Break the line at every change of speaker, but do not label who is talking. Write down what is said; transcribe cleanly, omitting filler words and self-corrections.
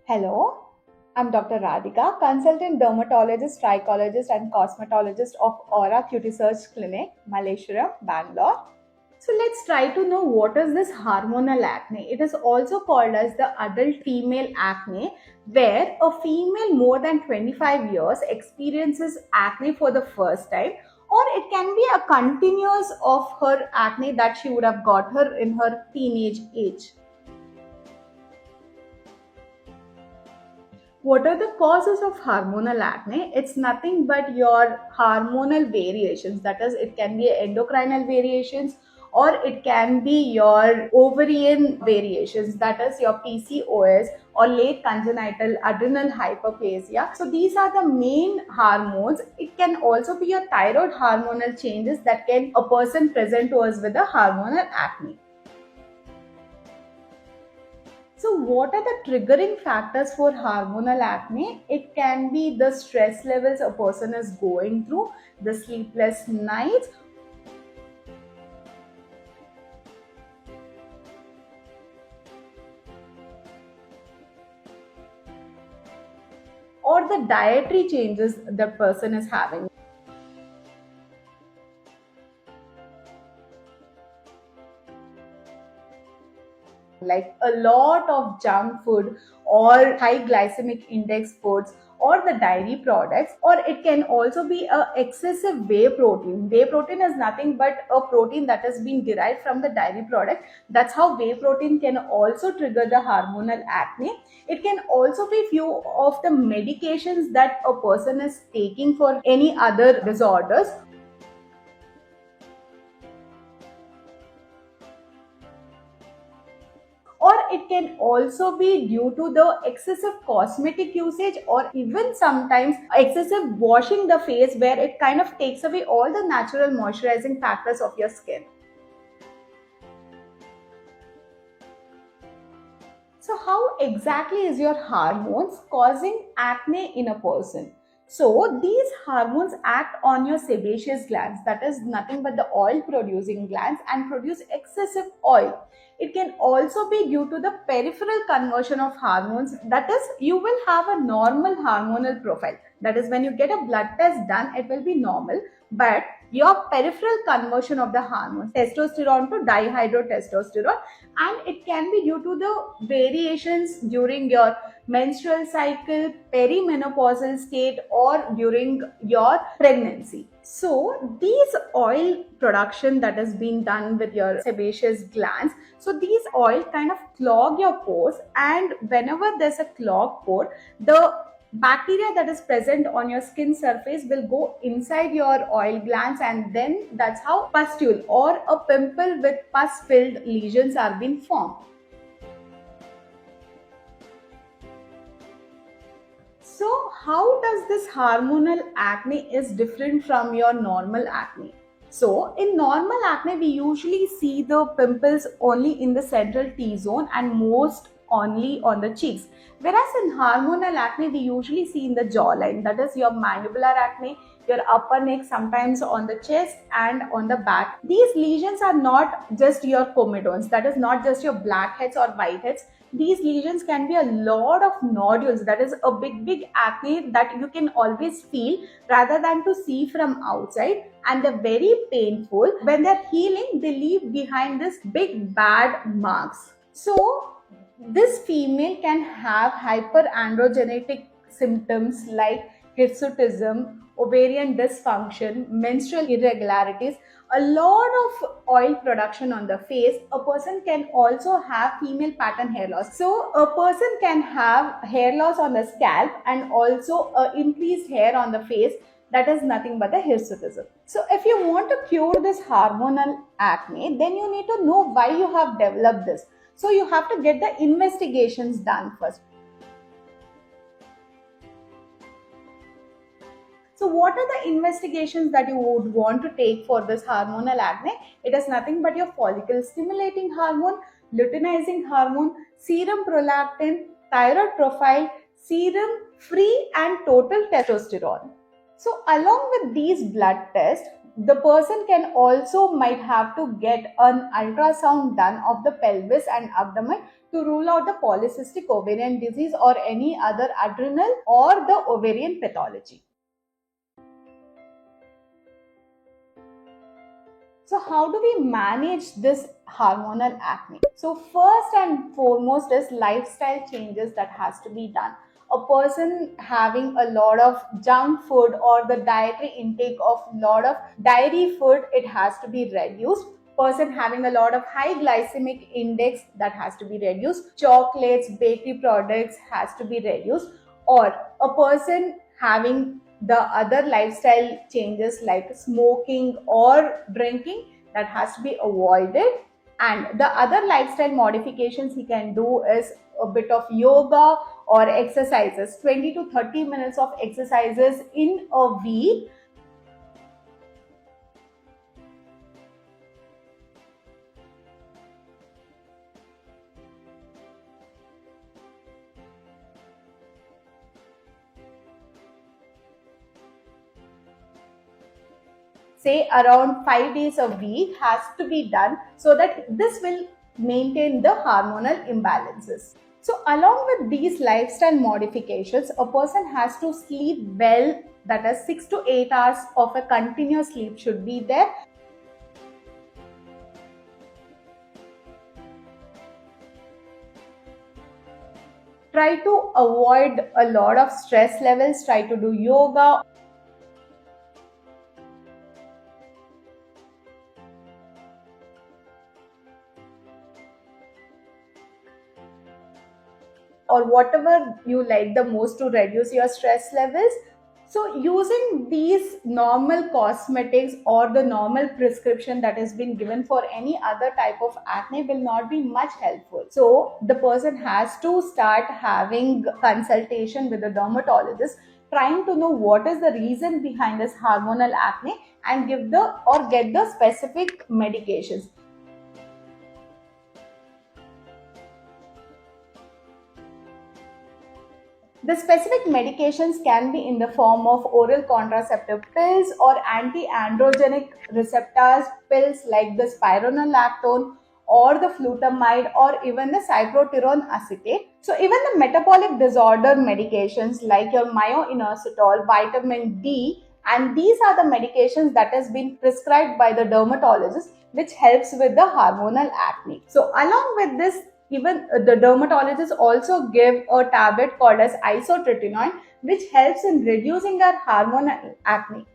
Hello, I'm Dr. Radhika, consultant dermatologist, trichologist, and cosmetologist of Aura Cutie Search Clinic, Malleshwaram, Bangalore. So let's try to know what is this hormonal acne. It is also called as the adult female acne, where a female more than 25 years experiences acne for the first time, or it can be a continuous of her acne that she would have got her in her teenage age. What are the causes of hormonal acne? It's nothing but your hormonal variations. That is, it can be endocrinal variations or it can be your ovarian variations. That is your PCOS or late congenital adrenal hyperplasia. So these are the main hormones. It can also be your thyroid hormonal changes that can a person present to us with a hormonal acne. So what are the triggering factors for hormonal acne? It can be the stress levels a person is going through, the sleepless nights, or the dietary changes the person is having. Like a lot of junk food or high glycemic index foods or the dairy products, or it can also be a excessive whey protein. Whey protein is nothing but a protein that has been derived from the dairy product. That's how whey protein can also trigger the hormonal acne. It can also be few of the medications that a person is taking for any other disorders. Or it can also be due to the excessive cosmetic usage or even sometimes excessive washing the face, where it kind of takes away all the natural moisturizing factors of your skin. So how exactly is your hormones causing acne in a person? So these hormones act on your sebaceous glands, that is nothing but the oil producing glands, and produce excessive oil. It can also be due to the peripheral conversion of hormones, that is you will have a normal hormonal profile. That is when you get a blood test done, it will be normal, but your peripheral conversion of the hormones, testosterone to dihydrotestosterone, and it can be due to the variations during your menstrual cycle, perimenopausal state, or during your pregnancy. So these oil production that has been done with your sebaceous glands, so these oil kind of clog your pores, and whenever there's a clogged pore, the bacteria that is present on your skin surface will go inside your oil glands, and then that's how pustule or a pimple with pus filled lesions are being formed. So how does this hormonal acne is different from your normal acne? So in normal acne, we usually see the pimples only in the central T-zone and most only on the cheeks. Whereas in hormonal acne, we usually see in the jawline, that is your mandibular acne, your upper neck, sometimes on the chest and on the back. These lesions are not just your comedones, that is not just your blackheads or whiteheads. These lesions can be a lot of nodules, that is a big acne that you can always feel rather than to see from outside, and they're very painful. When they're healing, they leave behind this big bad marks. So this female can have hyperandrogenetic symptoms like hirsutism, ovarian dysfunction, menstrual irregularities, a lot of oil production on the face. A person can also have female pattern hair loss. So a person can have hair loss on the scalp and also increased hair on the face. That is nothing but the hirsutism. So if you want to cure this hormonal acne, then you need to know why you have developed this. So you have to get the investigations done first. So what are the investigations that you would want to take for this hormonal acne? It is nothing but your follicle stimulating hormone, luteinizing hormone, serum prolactin, thyroid profile, serum free and total testosterone. So along with these blood tests, the person can also might have to get an ultrasound done of the pelvis and abdomen to rule out the polycystic ovarian disease or any other adrenal or the ovarian pathology. So how do we manage this hormonal acne? So first and foremost is lifestyle changes that has to be done. A person having a lot of junk food or the dietary intake of lot of dairy food, it has to be reduced. Person having a lot of high glycemic index, that has to be reduced. Chocolates, bakery products has to be reduced. Or a person having the other lifestyle changes like smoking or drinking, that has to be avoided. And the other lifestyle modifications he can do is a bit of yoga or exercises, 20 to 30 minutes of exercises in a week. Say around 5 days a week has to be done, so that this will maintain the hormonal imbalances. So along with these lifestyle modifications, a person has to sleep well, that is 6 to 8 hours of a continuous sleep should be there. Try to avoid a lot of stress levels, try to do yoga. Or whatever you like the most to reduce your stress levels. So using these normal cosmetics or the normal prescription that has been given for any other type of acne will not be much helpful. So the person has to start having consultation with a dermatologist, trying to know what is the reason behind this hormonal acne and give the or get the specific medications. The specific medications can be in the form of oral contraceptive pills or anti-androgenic receptors pills like the spironolactone or the flutamide or even the cyproterone acetate. So even the metabolic disorder medications like your myoinositol, vitamin D, and these are the medications that has been prescribed by the dermatologist, which helps with the hormonal acne. So along with this, even the dermatologist also give a tablet called as isotretinoin, which helps in reducing our hormonal acne.